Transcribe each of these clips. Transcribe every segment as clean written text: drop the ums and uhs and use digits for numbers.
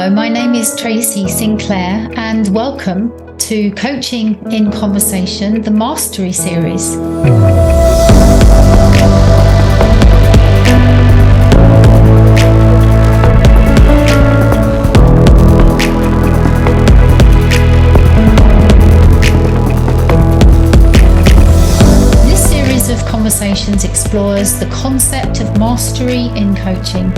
Hello, my name is Tracy Sinclair, and welcome to Coaching in Conversation, the Mastery Series. This series of conversations explores the concept of mastery in coaching.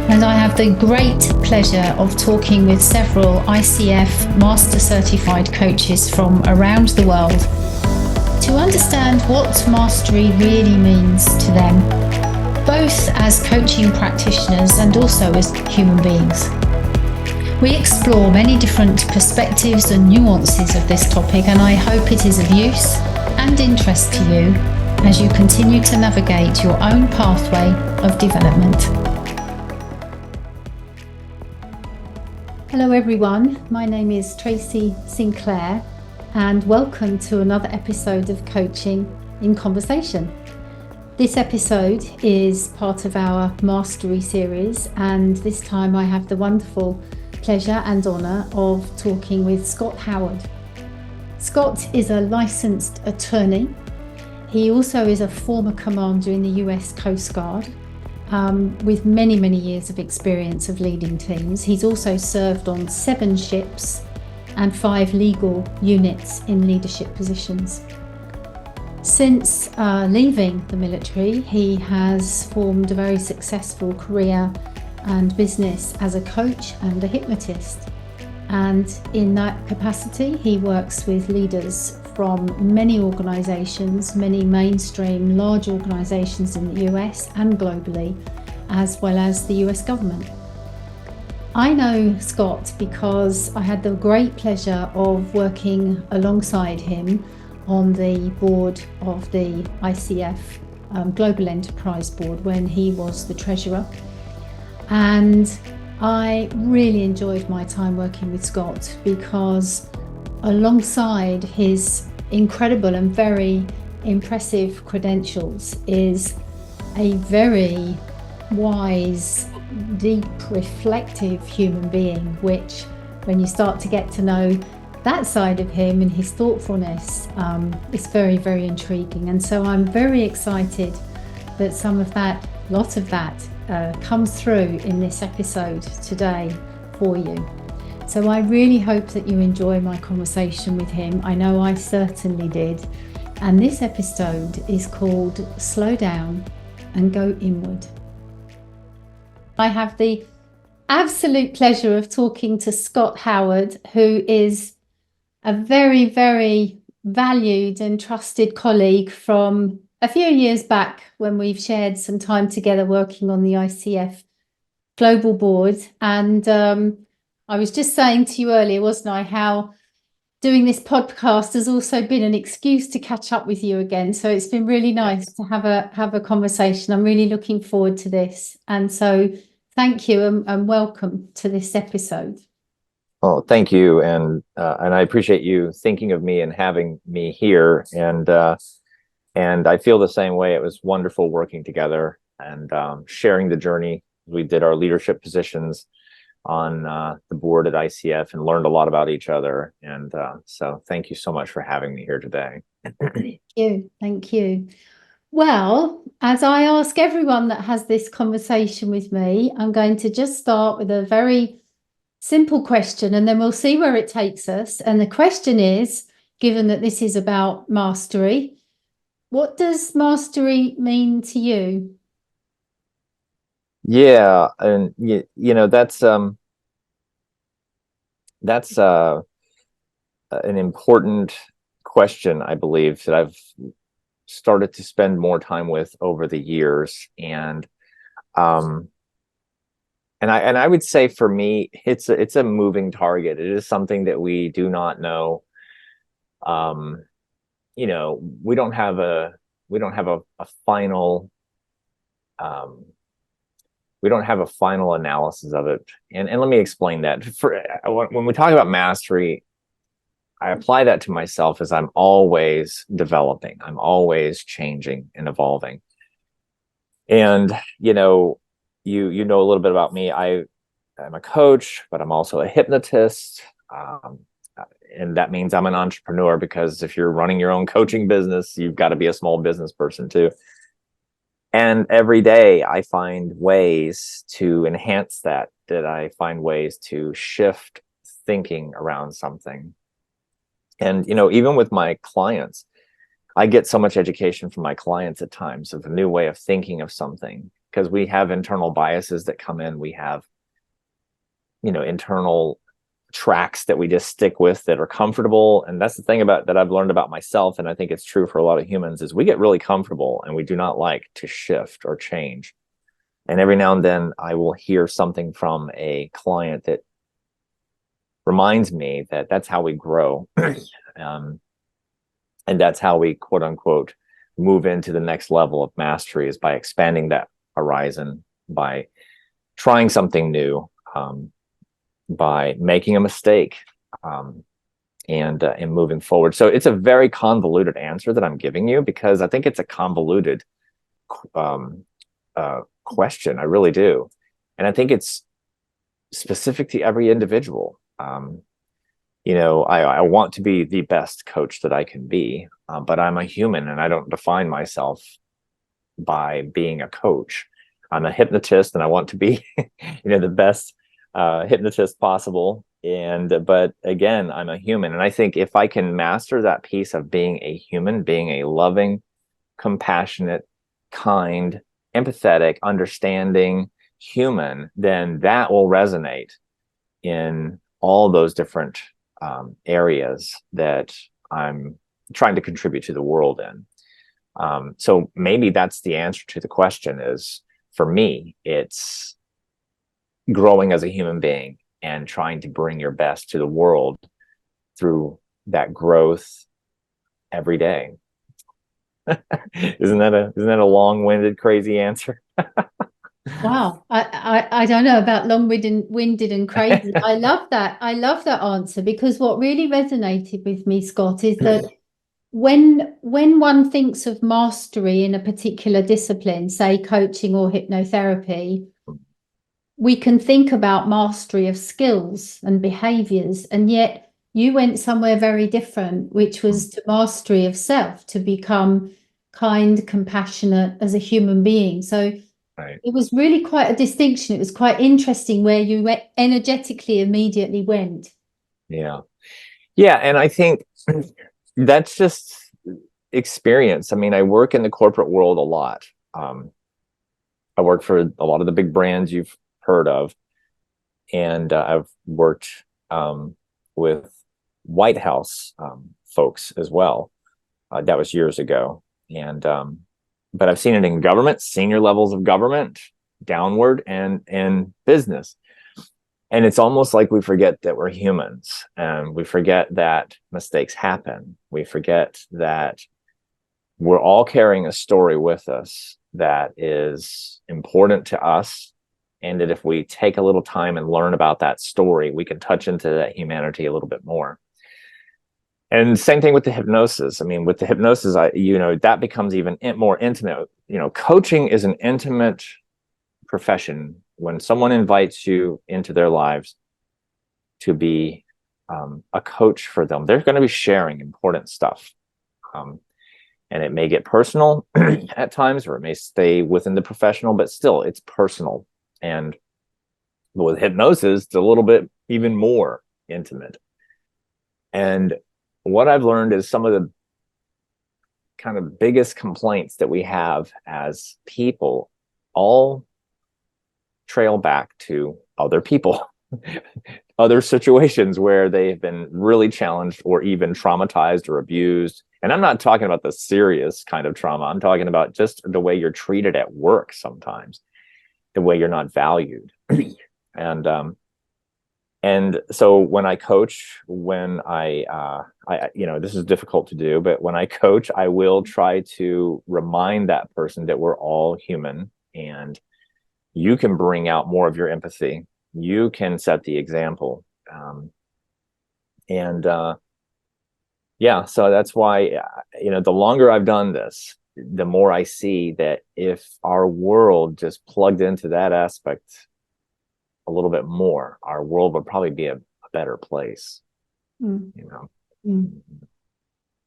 And I have the great pleasure of talking with several ICF Master Certified coaches from around the world to understand what mastery really means to them, both as coaching practitioners and also as human beings. We explore many different perspectives and nuances of this topic, and I hope it is of use and interest to you as you continue to navigate your own pathway of development. Hello everyone, my name is Tracy Sinclair and welcome to another episode of Coaching in Conversation. This episode is part of our Mastery series, and this time I have the wonderful pleasure and honour of talking with Scott Howard. Scott is a licensed attorney. He also is a former commander in the US Coast Guard. With many years of experience of leading teams. He's also served on 7 ships and 5 legal units in leadership positions. Since leaving the military, he has formed a very successful career and business as a coach and a hypnotist. And in that capacity, he works with leaders from many organisations, many mainstream large organisations in the US and globally, as well as the US government. I know Scott because I had the great pleasure of working alongside him on the board of the ICF Global Enterprise Board when he was the treasurer. And I really enjoyed my time working with Scott because alongside his incredible and very impressive credentials is a very wise, deep, reflective human being, which when you start to get to know that side of him and his thoughtfulness, it's very intriguing. And so I'm very excited that lot of that comes through in this episode today for you. So I really hope that you enjoy my conversation with him. I know I certainly did. And this episode is called Slow Down and Go Inward. I have the absolute pleasure of talking to Scott Howard, who is a very valued and trusted colleague from a few years back when we've shared some time together working on the ICF Global Board. And I was just saying to you earlier, wasn't I, how doing this podcast has also been an excuse to catch up with you again. So it's been really nice to have a conversation. I'm really looking forward to this. And so thank you and welcome to this episode. Oh, thank you. And I appreciate you thinking of me and having me here. And I feel the same way. It was wonderful working together and sharing the journey. We did our leadership positions on the board at ICF and learned a lot about each other. And so thank you so much for having me here today. Thank you. Well, as I ask everyone that has this conversation with me, I'm going to just start with a very simple question and then we'll see where it takes us. And the question is, given that this is about mastery, what does mastery mean to you? Yeah, and you know that's an important question, I believe, that I've started to spend more time with over the years, and I would say for me, it's a moving target. It is something that we do not know. We don't have a final. We don't have a final analysis of it. And let me explain that. When we talk about mastery, I apply that to myself as I'm always developing. I'm always changing and evolving. And, you know a little bit about me. I'm a coach, but I'm also a hypnotist. Um, and that means I'm an entrepreneur, because if you're running your own coaching business, you've got to be a small business person too. And every day I find ways to enhance that I find ways to shift thinking around something. And, even with my clients, I get so much education from my clients at times of a new way of thinking of something, because we have internal biases that come in. We have, internal tracks that we just stick with that are comfortable. And that's the thing about that I've learned about myself, and I think it's true for a lot of humans, is we get really comfortable and we do not like to shift or change. And every now and then I will hear something from a client that reminds me that that's how we grow. And that's how we, quote unquote, move into the next level of mastery, is by expanding that horizon, by trying something new, by making a mistake, and moving forward. So it's a very convoluted answer that I'm giving you, because I think it's a convoluted question. I really do. And I think it's specific to every individual. I want to be the best coach that I can be, but I'm a human, and I don't define myself by being a coach. I'm a hypnotist, and I want to be, the best hypnotist possible. But again, I'm a human. And I think if I can master that piece of being a human, being a loving, compassionate, kind, empathetic, understanding human, then that will resonate in all those different areas that I'm trying to contribute to the world in. So maybe that's the answer to the question. Is, for me, it's growing as a human being and trying to bring your best to the world through that growth every day. Isn't that a long-winded, crazy answer? Wow. I don't know about long-winded and crazy. I love that. I love that answer, because what really resonated with me, Scott, is that when one thinks of mastery in a particular discipline, say coaching or hypnotherapy, we can think about mastery of skills and behaviors, and yet you went somewhere very different, which was to mastery of self, to become kind, compassionate as a human being. So Right. it was really quite a distinction. It was quite interesting where you energetically immediately went. Yeah. Yeah. And I think that's just experience. I mean, I work in the corporate world a lot. I work for a lot of the big brands you've heard of. And I've worked with White House folks as well. That was years ago. And but I've seen it in government, senior levels of government, downward, and business. And it's almost like we forget that we're humans, and we forget that mistakes happen. We forget that we're all carrying a story with us that is important to us. And that if we take a little time and learn about that story, we can touch into that humanity a little bit more. And same thing with the hypnosis. I mean, with the hypnosis, that becomes even more intimate. Coaching is an intimate profession. When someone invites you into their lives to be a coach for them, they're going to be sharing important stuff. And it may get personal at times, or it may stay within the professional, but still it's personal. And with hypnosis, it's a little bit even more intimate. And what I've learned is some of the kind of biggest complaints that we have as people all trail back to other people, other situations where they've been really challenged or even traumatized or abused. And I'm not talking about the serious kind of trauma. I'm talking about just the way you're treated at work sometimes, the way you're not valued. And so when I coach, when I this is difficult to do, but when I coach, I will try to remind that person that we're all human, and you can bring out more of your empathy. You can set the example. So that's why, the longer I've done this, the more I see that if our world just plugged into that aspect a little bit more, our world would probably be a better place, Mm. you know. Mm.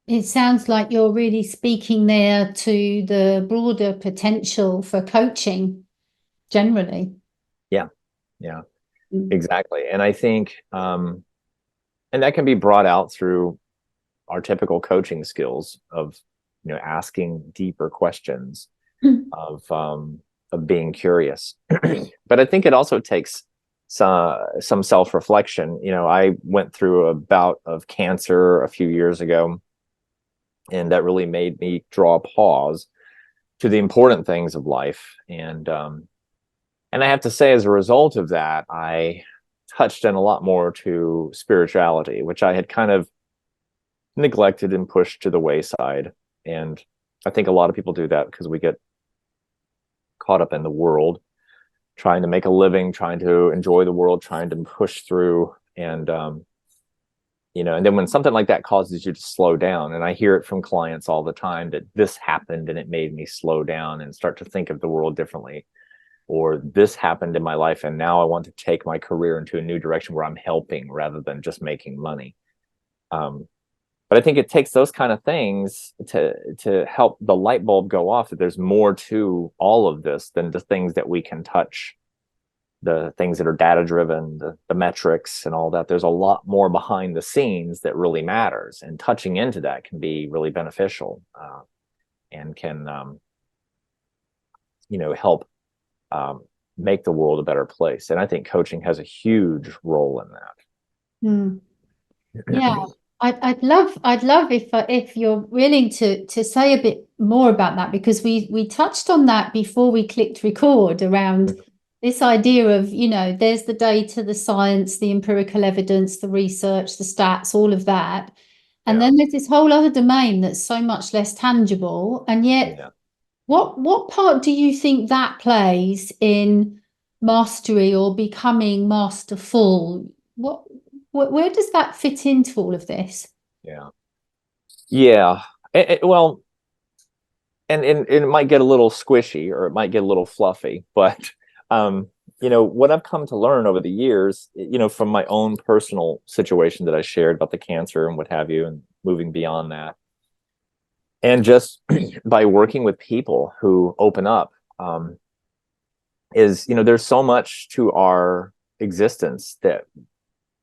It sounds like you're really speaking there to the broader potential for coaching generally. Yeah, exactly. And I think, and that can be brought out through our typical coaching skills of, asking deeper questions, of being curious. But I think it also takes some self-reflection. I went through a bout of cancer a few years ago, and that really made me draw a pause to the important things of life. And I have to say, as a result of that, I touched in a lot more to spirituality, which I had kind of neglected and pushed to the wayside. And I think a lot of people do that because we get caught up in the world, trying to make a living, trying to enjoy the world, trying to push through. And then when something like that causes you to slow down, and I hear it from clients all the time that this happened and it made me slow down and start to think of the world differently, or this happened in my life and now I want to take my career into a new direction where I'm helping rather than just making money. But I think it takes those kind of things to help the light bulb go off, that there's more to all of this than the things that we can touch, the things that are data driven, the metrics and all that. There's a lot more behind the scenes that really matters, and touching into that can be really beneficial, and can help make the world a better place. And I think coaching has a huge role in that. Mm. Yeah, I'd love if you're willing to say a bit more about that, because we touched on that before we clicked record around this idea of, there's the data, the science, the empirical evidence, the research, the stats, all of that. And then there's this whole other domain that's so much less tangible. And yet, what part do you think that plays in mastery or becoming masterful? Where does that fit into all of this? Yeah. Well, and it might get a little squishy, or it might get a little fluffy, but what I've come to learn over the years, from my own personal situation that I shared about the cancer and what have you, and moving beyond that, and just by working with people who open up, is, there's so much to our existence that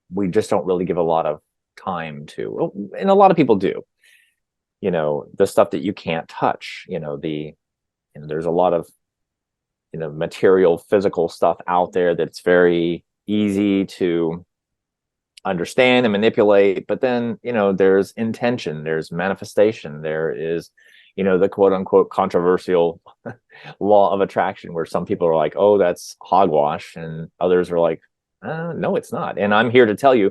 we just don't really give a lot of time to, and a lot of people do. The stuff that you can't touch, there's a lot of material, physical stuff out there that's very easy to understand and manipulate. But then, there's intention, there's manifestation, there is, the quote unquote controversial law of attraction, where some people are like, oh, that's hogwash, and others are like, no, it's not. And I'm here to tell you,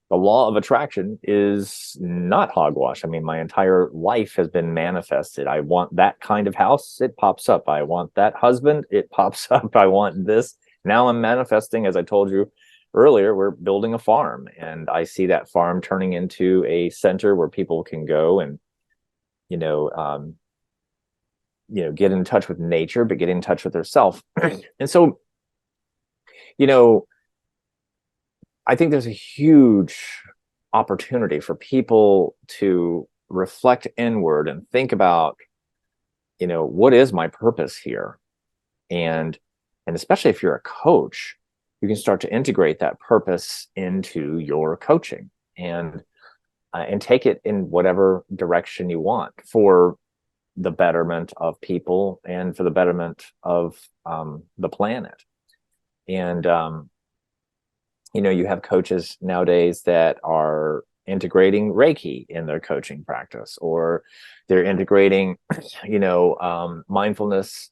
the law of attraction is not hogwash. I mean, my entire life has been manifested. I want that kind of house, it pops up. I want that husband, it pops up. I want this. Now I'm manifesting, as I told you earlier, we're building a farm, and I see that farm turning into a center where people can go and, get in touch with nature, but get in touch with herself. And so, I think there's a huge opportunity for people to reflect inward and think about, what is my purpose here? And especially if you're a coach, you can start to integrate that purpose into your coaching, and take it in whatever direction you want, for the betterment of people and for the betterment of the planet. And you have coaches nowadays that are integrating Reiki in their coaching practice, or they're integrating, mindfulness,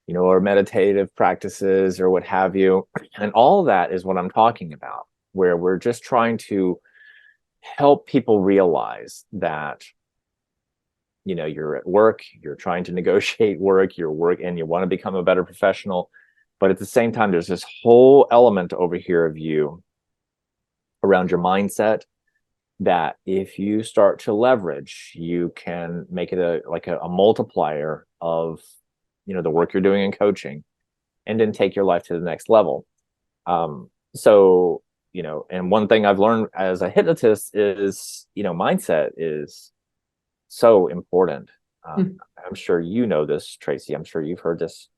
or meditative practices, or what have you. And all of that is what I'm talking about, where we're just trying to help people realize that, you're at work, you're trying to negotiate work, and you want to become a better professional. But at the same time, there's this whole element over here of you around your mindset, that if you start to leverage, you can make it a multiplier of, the work you're doing in coaching, and then take your life to the next level. So, and one thing I've learned as a hypnotist is, mindset is so important. Mm. I'm sure you know this, Tracy. I'm sure you've heard this,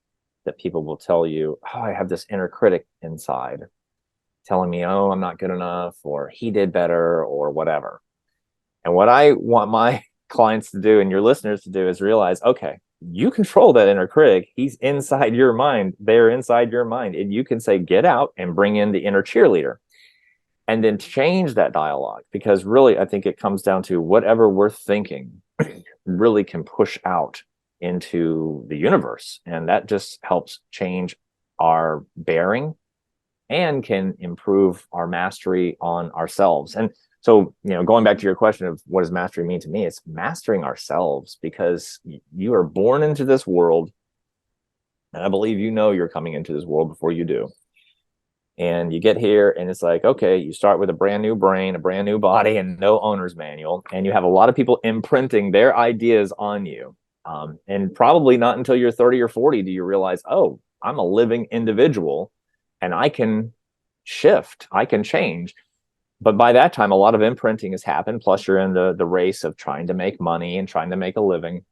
that people will tell you, oh, I have this inner critic inside telling me, oh, I'm not good enough, or he did better, or whatever. And what I want my clients to do and your listeners to do is realize, okay, you control that inner critic. He's inside your mind. They're inside your mind. And you can say, get out and bring in the inner cheerleader, and then change that dialogue. Because really, I think it comes down to whatever we're thinking really can push out into the universe. And that just helps change our bearing and can improve our mastery on ourselves. And so, going back to your question of what does mastery mean to me, it's mastering ourselves, because you are born into this world. And I believe you're coming into this world before you do. And you get here and it's like, okay, you start with a brand new brain, a brand new body, and no owner's manual. And you have a lot of people imprinting their ideas on you. And probably not until you're 30 or 40 do you realize, oh, I'm a living individual and I can shift, I can change. But by that time, a lot of imprinting has happened. Plus, you're in the race of trying to make money and trying to make a living.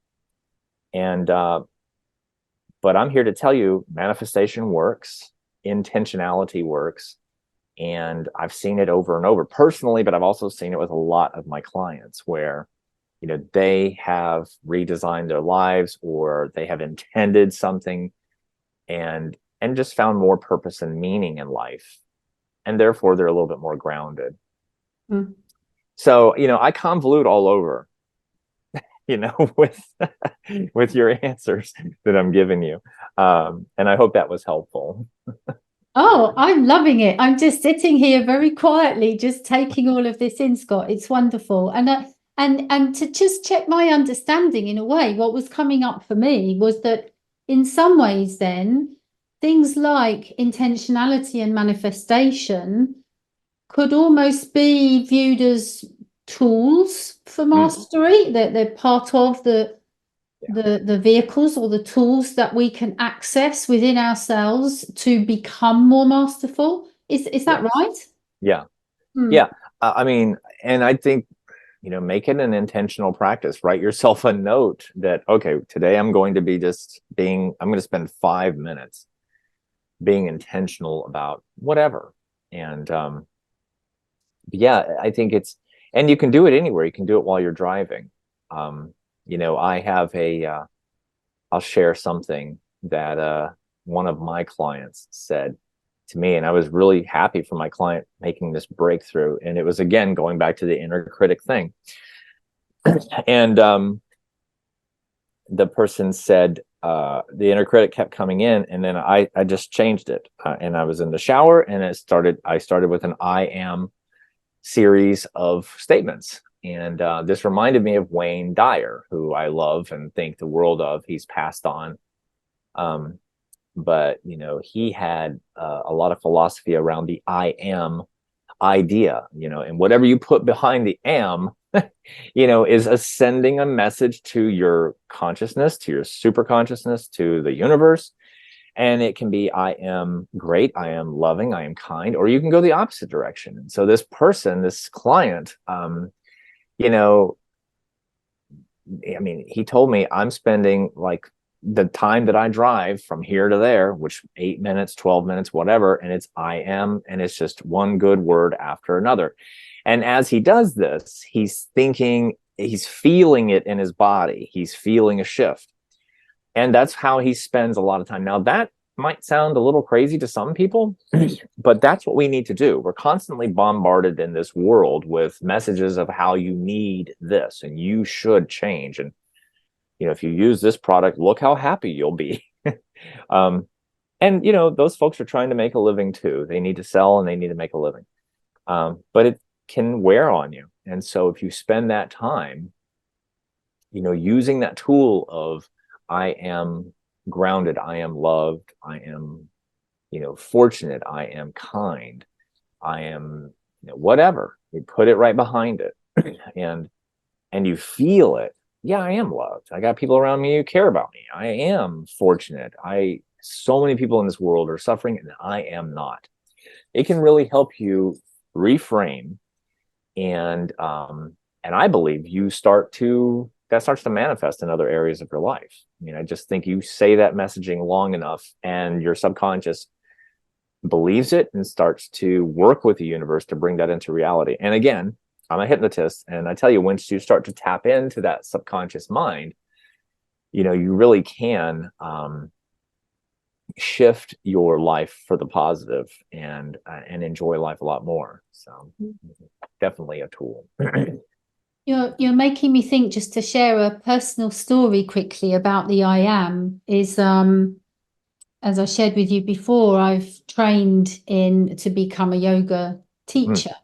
And but I'm here to tell you, manifestation works, intentionality works, and I've seen it over and over personally. But I've also seen it with a lot of my clients where they have redesigned their lives, or they have intended something and just found more purpose and meaning in life, and therefore they're a little bit more grounded. Mm. So, I convolute all over, with with your answers that I'm giving you. And I hope that was helpful. Oh, I'm loving it. I'm just sitting here very quietly, just taking all of this in, Scott. It's wonderful. And to just check my understanding in a way, what was coming up for me was that in some ways then things like intentionality and manifestation could almost be viewed as tools for mastery, that they're part of the vehicles or the tools that we can access within ourselves to become more masterful. Is that right? Yeah. Hmm. Yeah. I mean, and I think, make it an intentional practice. Write yourself a note that, okay, today I'm going to spend 5 minutes being intentional about whatever. And yeah, I think and you can do it anywhere. You can do it while you're driving. I have I'll share something that one of my clients said to me, and I was really happy for my client making this breakthrough. And it was, again, going back to the inner critic thing. And the person said, the inner critic kept coming in, and then I just changed it. And I was in the shower, and I started with an I am series of statements. And this reminded me of Wayne Dyer, who I love and think the world of. He's passed on. But, he had a lot of philosophy around the I am idea, and whatever you put behind the am, is ascending a message to your consciousness, to your super consciousness, to the universe. And it can be, I am great, I am loving, I am kind, or you can go the opposite direction. And so this client, he told me, I'm spending like the time that I drive from here to there, which 8 minutes, 12 minutes, whatever, and it's I am, and it's just one good word after another. And as he does this, he's feeling it in his body. He's feeling a shift. And that's how he spends a lot of time. Now, that might sound a little crazy to some people, but that's what we need to do. We're constantly bombarded in this world with messages of how you need this and you should change. And, if you use this product, look how happy you'll be. And, those folks are trying to make a living too. They need to sell and they need to make a living. But it can wear on you. And so if you spend that time, using that tool of I am grounded, I am loved, I am, fortunate, I am kind, I am, whatever, you put it right behind it. and you feel it. Yeah, I am loved. I got people around me who care about me. I am fortunate. So many people in this world are suffering and I am not. it can really help you reframe. And I believe that starts to manifest in other areas of your life. I mean, I just think you say that messaging long enough and your subconscious believes it and starts to work with the universe to bring that into reality. And again, I'm a hypnotist, and I tell you, once you start to tap into that subconscious mind, you really can shift your life for the positive and enjoy life a lot more. So definitely a tool. You're making me think, just to share a personal story quickly about the I am, is as I shared with you before, I've trained to become a yoga teacher.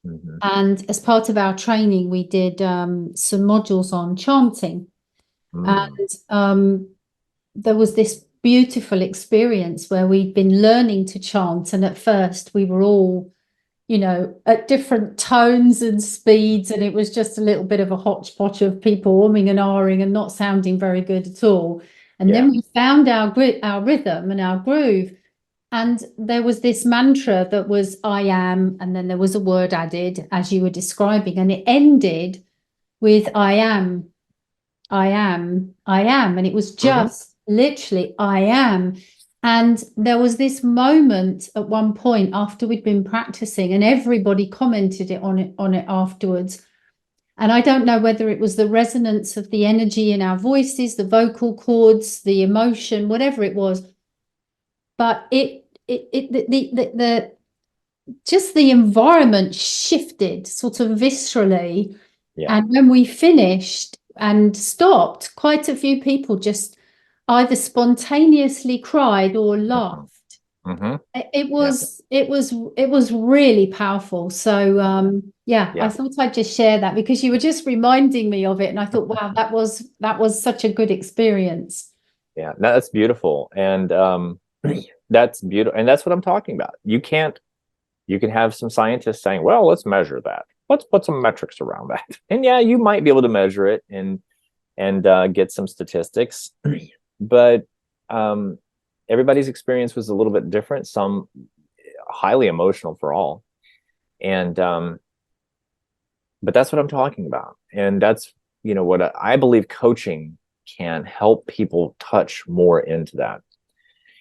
Mm-hmm. And as part of our training, we did some modules on chanting. And there was this beautiful experience where we'd been learning to chant. And at first we were all, at different tones and speeds. And it was just a little bit of a hodgepodge of people umming and ahhing and not sounding very good at all. And then we found our rhythm and our groove. And there was this mantra that was I am, and then there was a word added as you were describing, and it ended with I am, I am, I am. And it was just literally I am. And there was this moment at one point after we'd been practicing, and everybody commented on it afterwards. And I don't know whether it was the resonance of the energy in our voices, the vocal cords, the emotion, whatever it was, but just the environment shifted sort of viscerally. And when we finished and stopped, quite a few people just either spontaneously cried or laughed. It was really powerful. So I thought I'd just share that because you were just reminding me of it, and I thought, wow, that was such a good experience. Yeah, that's beautiful. And that's beautiful. And that's what I'm talking about. You can have some scientists saying, well, let's measure that. Let's put some metrics around that. And yeah, you might be able to measure it and get some statistics, but everybody's experience was a little bit different. Some highly emotional for all. And but that's what I'm talking about. And that's, what I believe coaching can help people touch more into that.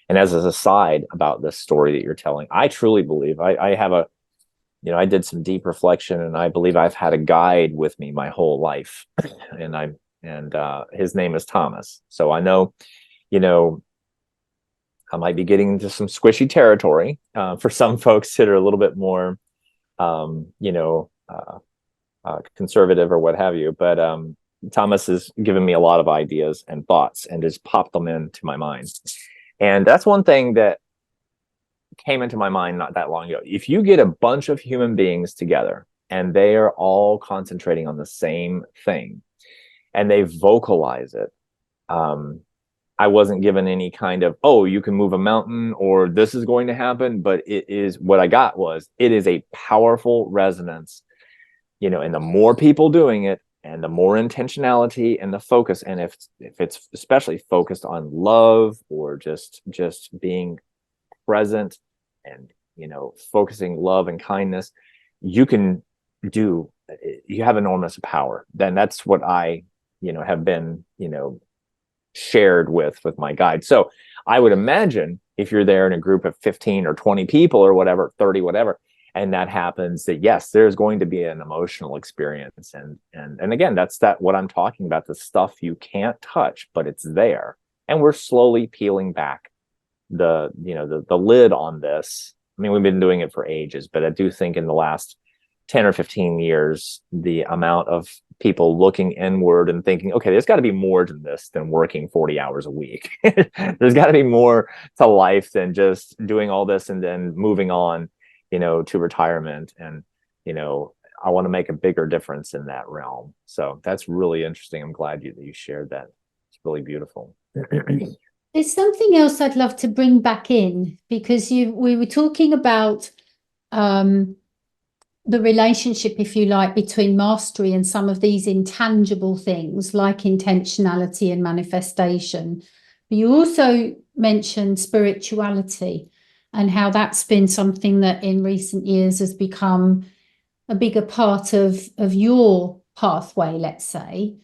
And as an aside about this story that you're telling, I truly believe I have I did some deep reflection, and I believe I've had a guide with me my whole life. And his name is Thomas. So I know, I might be getting into some squishy territory for some folks that are a little bit more, conservative or what have you. But Thomas has given me a lot of ideas and thoughts and just popped them into my mind. And that's one thing that came into my mind not that long ago. If you get a bunch of human beings together and they are all concentrating on the same thing and they vocalize it, I wasn't given any kind of, oh, you can move a mountain or this is going to happen, but what I got was, it is a powerful resonance, and the more people doing it, and the more intentionality and the focus, and if it's especially focused on love or just being present and focusing love and kindness, you have enormous power. Then that's what I have been shared with my guide. So I would imagine if you're there in a group of 15 or 20 people or whatever, 30, whatever, and that happens, that yes, there's going to be an emotional experience. And again, that's what I'm talking about, the stuff you can't touch, but it's there. And we're slowly peeling back the lid on this. I mean, we've been doing it for ages, but I do think in the last 10 or 15 years, the amount of people looking inward and thinking, okay, there's got to be more to this than working 40 hours a week. There's got to be more to life than just doing all this and then moving on, to retirement. And, I want to make a bigger difference in that realm. So that's really interesting. I'm glad you shared that. It's really beautiful. There's something else I'd love to bring back in, because we were talking about the relationship, if you like, between mastery and some of these intangible things like intentionality and manifestation. But you also mentioned spirituality. and how that's been something that in recent years has become a bigger part of your pathway, let's say.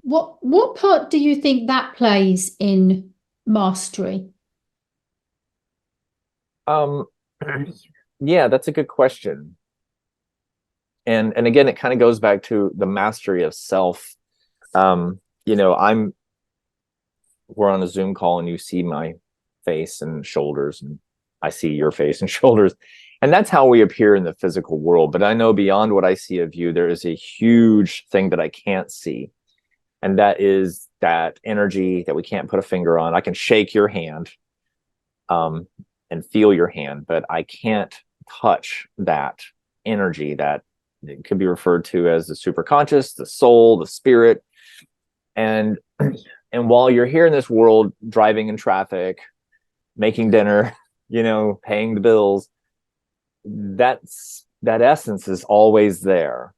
What part do you think that plays in mastery? Um, yeah, that's a good question. And again, it kind of goes back to the mastery of self. You know, we're on a Zoom call and you see my face and shoulders, and I see your face and shoulders. And that's how we appear in the physical world. But I know beyond what I see of you, there is a huge thing that I can't see. And that is that energy that we can't put a finger on. I can shake your hand and feel your hand, but I can't touch that energy that it could be referred to as the superconscious, the soul, the spirit. And and while you're here in this world, driving in traffic, making dinner, you know, paying the bills, that essence is always there.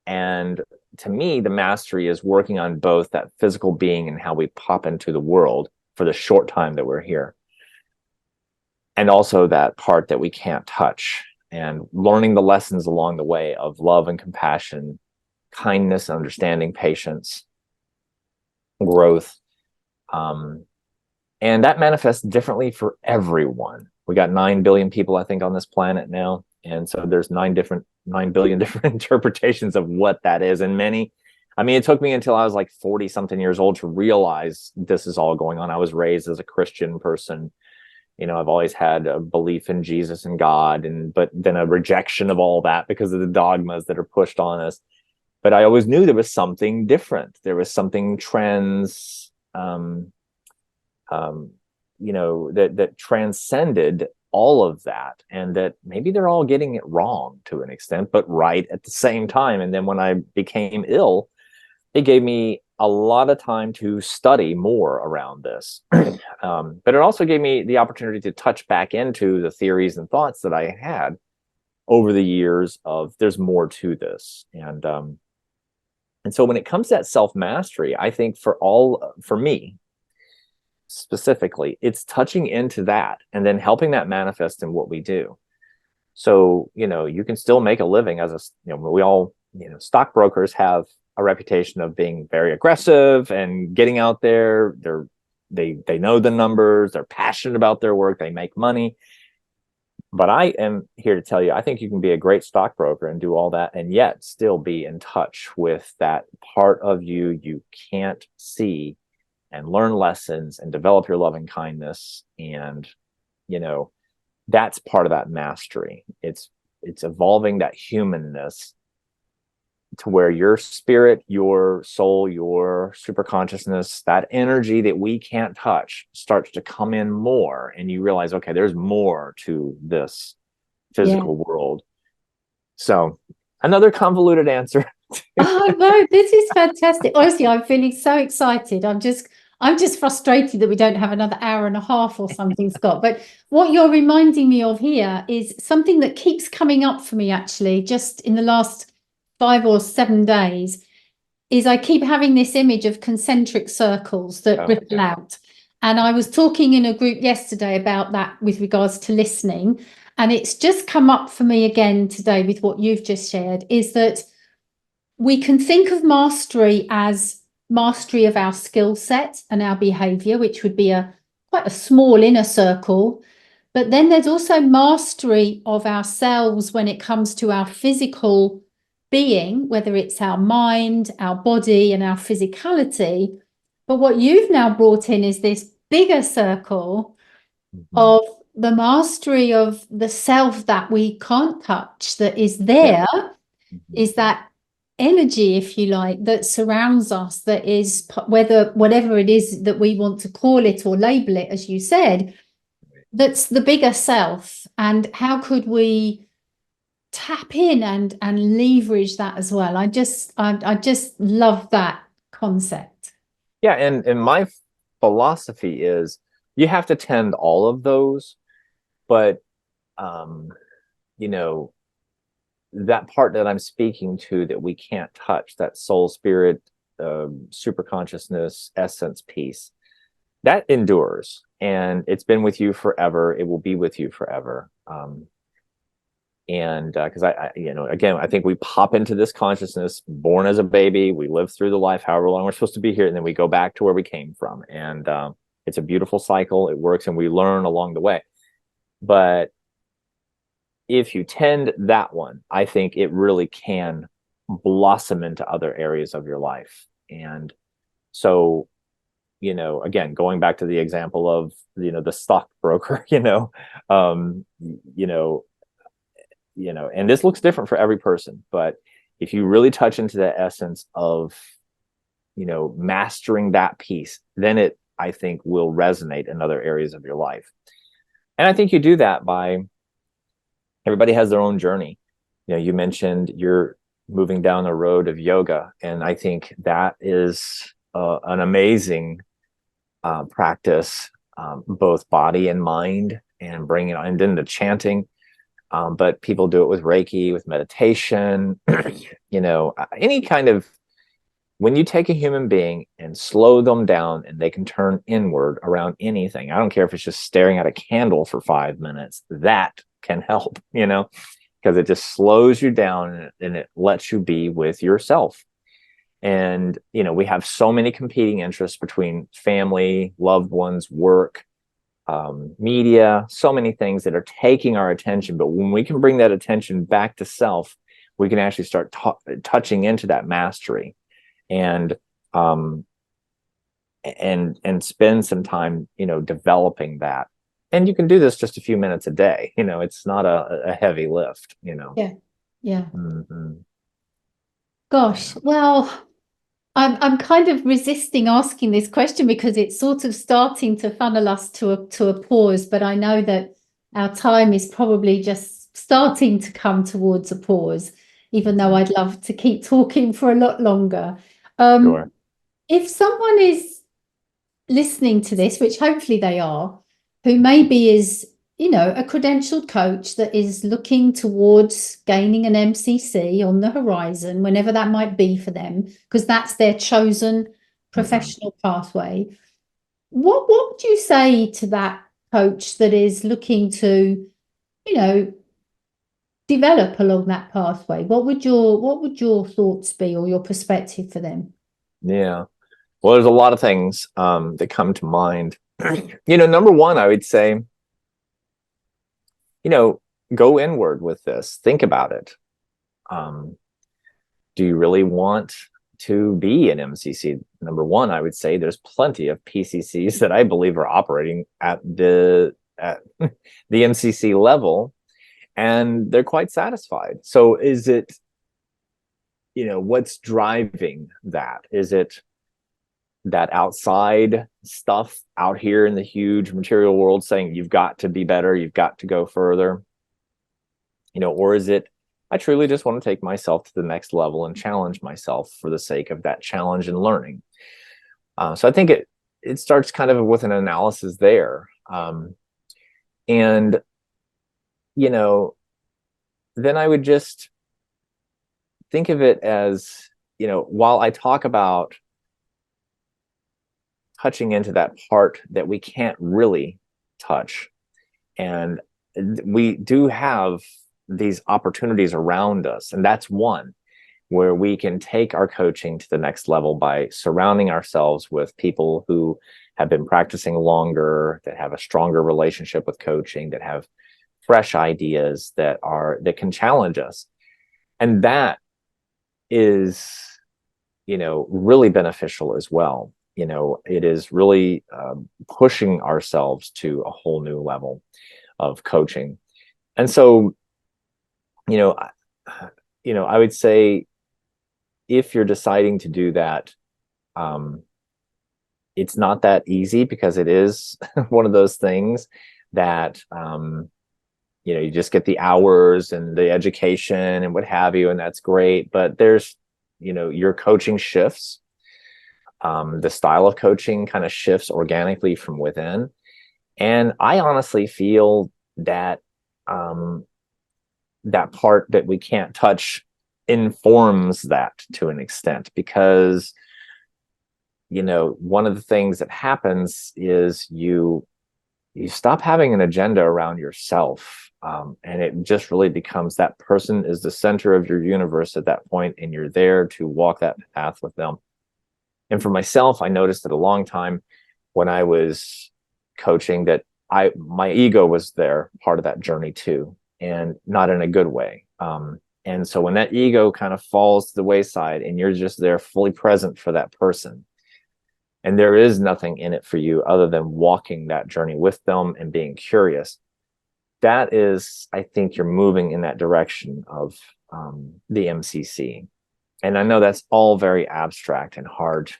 And to me, the mastery is working on both that physical being and how we pop into the world for the short time that we're here, and also that part that we can't touch, and learning the lessons along the way of love and compassion, kindness, understanding, patience, growth. And that manifests differently for everyone. We got 9 billion people, I think, on this planet now. And so there's 9 billion different interpretations of what that is. And many, I mean, it took me until I was like 40 something years old to realize this is all going on. I was raised as a Christian person. You know, I've always had a belief in Jesus and God, but then a rejection of all that because of the dogmas that are pushed on us. But I always knew there was something different. There was something you know, that transcended all of that, and that maybe they're all getting it wrong to an extent, but right at the same time. And then when I became ill, it gave me a lot of time to study more around this. But it also gave me the opportunity to touch back into the theories and thoughts that I had over the years of there's more to this. And so when it comes to that self-mastery, I think for me specifically, it's touching into that and then helping that manifest in what we do. So, you know, you can still make a living as we all, you know, stockbrokers have a reputation of being very aggressive and getting out there. They know the numbers, they're passionate about their work, they make money. But I am here to tell you, I think you can be a great stockbroker and do all that and yet still be in touch with that part of you can't see, and learn lessons and develop your loving kindness. And, you know, that's part of that mastery. It's evolving that humanness to where your spirit, your soul, your super consciousness, that energy that we can't touch starts to come in more. And you realize, okay, there's more to this physical world. So another convoluted answer. Oh no, this is fantastic. Honestly, I'm feeling so excited. I'm just frustrated that we don't have another hour and a half or something, Scott. But what you're reminding me of here is something that keeps coming up for me, actually, just in the last 5 or 7 days, is I keep having this image of concentric circles that ripple out. And I was talking in a group yesterday about that with regards to listening. And it's just come up for me again today with what you've just shared, is that we can think of mastery as mastery of our skill set and our behavior, which would be quite a small inner circle. But then there's also mastery of ourselves when it comes to our physical being, whether it's our mind, our body, and our physicality. But what you've now brought in is this bigger circle of the mastery of the self that we can't touch, that is there, is that energy, if you like, that surrounds us, that is whatever it is that we want to call it or label it, as you said, that's the bigger self. And how could we tap in and leverage that as well? I just love that concept. Yeah, and my philosophy is you have to tend all of those, but you know, that part that I'm speaking to that we can't touch, that soul, spirit, super consciousness, essence piece, that endures. and it's been with you forever. It will be with you forever. And because again, I think we pop into this consciousness, born as a baby, we live through the life, however long we're supposed to be here, and then we go back to where we came from. And it's a beautiful cycle. It works, and we learn along the way. But if you tend that one, I think it really can blossom into other areas of your life. And so, again, going back to the example of, the stockbroker, and this looks different for every person, but if you really touch into the essence of, mastering that piece, then it, I think, will resonate in other areas of your life. And I think you do that by, everybody has their own journey. You mentioned you're moving down the road of yoga, and I think that is an amazing practice, both body and mind, and bring it on into chanting. But people do it with Reiki, with meditation, any kind of, when you take a human being and slow them down and they can turn inward around anything, I don't care if it's just staring at a candle for 5 minutes, that can help, because it just slows you down and it lets you be with yourself. And, we have so many competing interests between family, loved ones, work, media, so many things that are taking our attention. But when we can bring that attention back to self, we can actually start touching into that mastery, and spend some time, developing that. And you can do this just a few minutes a day. It's not a heavy lift. Yeah. Mm-hmm. Gosh, well, I'm kind of resisting asking this question because it's sort of starting to funnel us to a pause, but I know that our time is probably just starting to come towards a pause, even though I'd love to keep talking for a lot longer. Sure. If someone is listening to this, which hopefully they are, who maybe is, a credentialed coach that is looking towards gaining an MCC on the horizon, whenever that might be for them, because that's their chosen professional pathway. What would you say to that coach that is looking to, develop along that pathway? What would your thoughts be, or your perspective for them? Yeah. Well, there's a lot of things that come to mind. Number one, I would say, go inward with this. Think about it. Do you really want to be an MCC? Number one, I would say there's plenty of PCCs that I believe are operating at the MCC level, and they're quite satisfied. So is it, what's driving that? Is it that outside stuff out here in the huge material world saying you've got to be better, you've got to go further, or is it, I truly just want to take myself to the next level and challenge myself for the sake of that challenge and learning? So I think it starts kind of with an analysis there. And, then I would just think of it as, while I talk about touching into that part that we can't really touch, and we do have these opportunities around us, and that's one where we can take our coaching to the next level by surrounding ourselves with people who have been practicing longer, that have a stronger relationship with coaching, that have fresh ideas that can challenge us. And that is, really beneficial as well. It is really pushing ourselves to a whole new level of coaching. And so, I would say, if you're deciding to do that, it's not that easy, because it is one of those things that, you just get the hours and the education and what have you, and that's great. But there's, your coaching shifts. The style of coaching kind of shifts organically from within. And I honestly feel that that part that we can't touch informs that to an extent, because, one of the things that happens is you you stop having an agenda around yourself. And it just really becomes that person is the center of your universe at that point, and you're there to walk that path with them. And for myself, I noticed it a long time when I was coaching that my ego was there, part of that journey too, and not in a good way. And so when that ego kind of falls to the wayside and you're just there fully present for that person, and there is nothing in it for you other than walking that journey with them and being curious, that is, I think you're moving in that direction of the MCC. And I know that's all very abstract and hard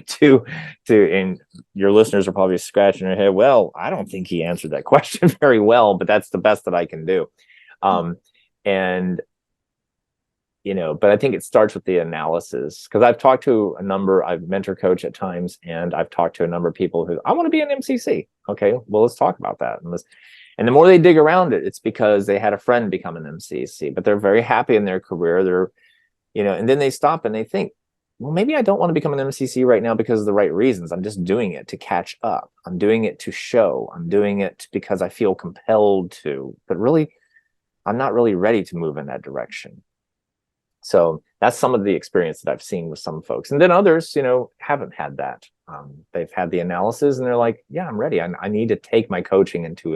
to, and your listeners are probably scratching their head. Well, I don't think he answered that question very well, but that's the best that I can do. And, but I think it starts with the analysis, because I've talked to I've mentor coach at times, and I've talked to a number of people who, I want to be an MCC. Okay, well, let's talk about that. And the more they dig around it, it's because they had a friend become an MCC, but they're very happy in their career. And then they stop and they think, well, maybe I don't want to become an MCC right now because of the right reasons. I'm just doing it to catch up. I'm doing it to show. I'm doing it because I feel compelled to, but really, I'm not really ready to move in that direction. So that's some of the experience that I've seen with some folks. And then others, haven't had that. They've had the analysis and they're like, yeah, I'm ready. I need to take my coaching into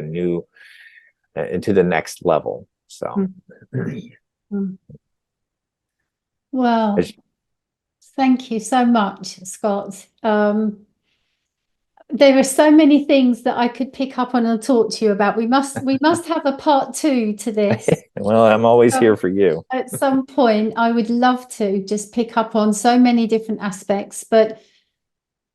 into the next level. So. Mm-hmm. Well, thank you so much, Scott. There are so many things that I could pick up on and talk to you about. We must have a part 2 to this. Well, I'm always here for you. At some point, I would love to just pick up on so many different aspects, but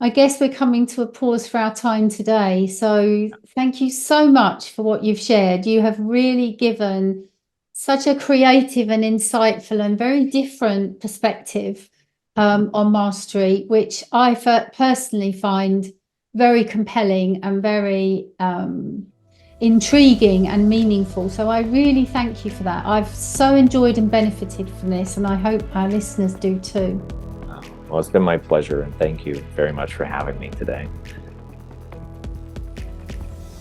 I guess we're coming to a pause for our time today. So thank you so much for what you've shared. You have really given such a creative and insightful and very different perspective on mastery, which I personally find very compelling and very intriguing and meaningful. So I really thank you for that. I've so enjoyed and benefited from this, and I hope our listeners do too. Well, it's been my pleasure, and thank you very much for having me today.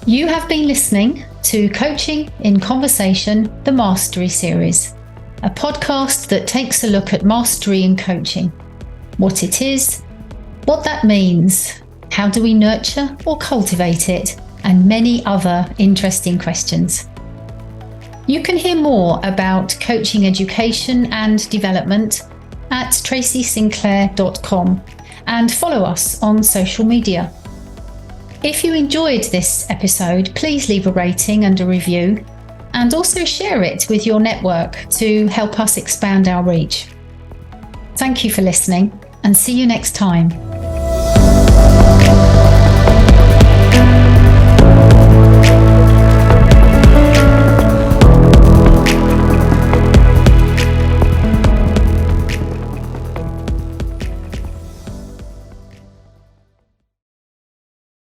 You have been listening to Coaching in Conversation, the Mastery Series, a podcast that takes a look at mastery in coaching, what it is, what that means, how do we nurture or cultivate it, and many other interesting questions. You can hear more about coaching education and development at tracysinclair.com and follow us on social media. If you enjoyed this episode, please leave a rating and a review, and also share it with your network to help us expand our reach. Thank you for listening, and see you next time.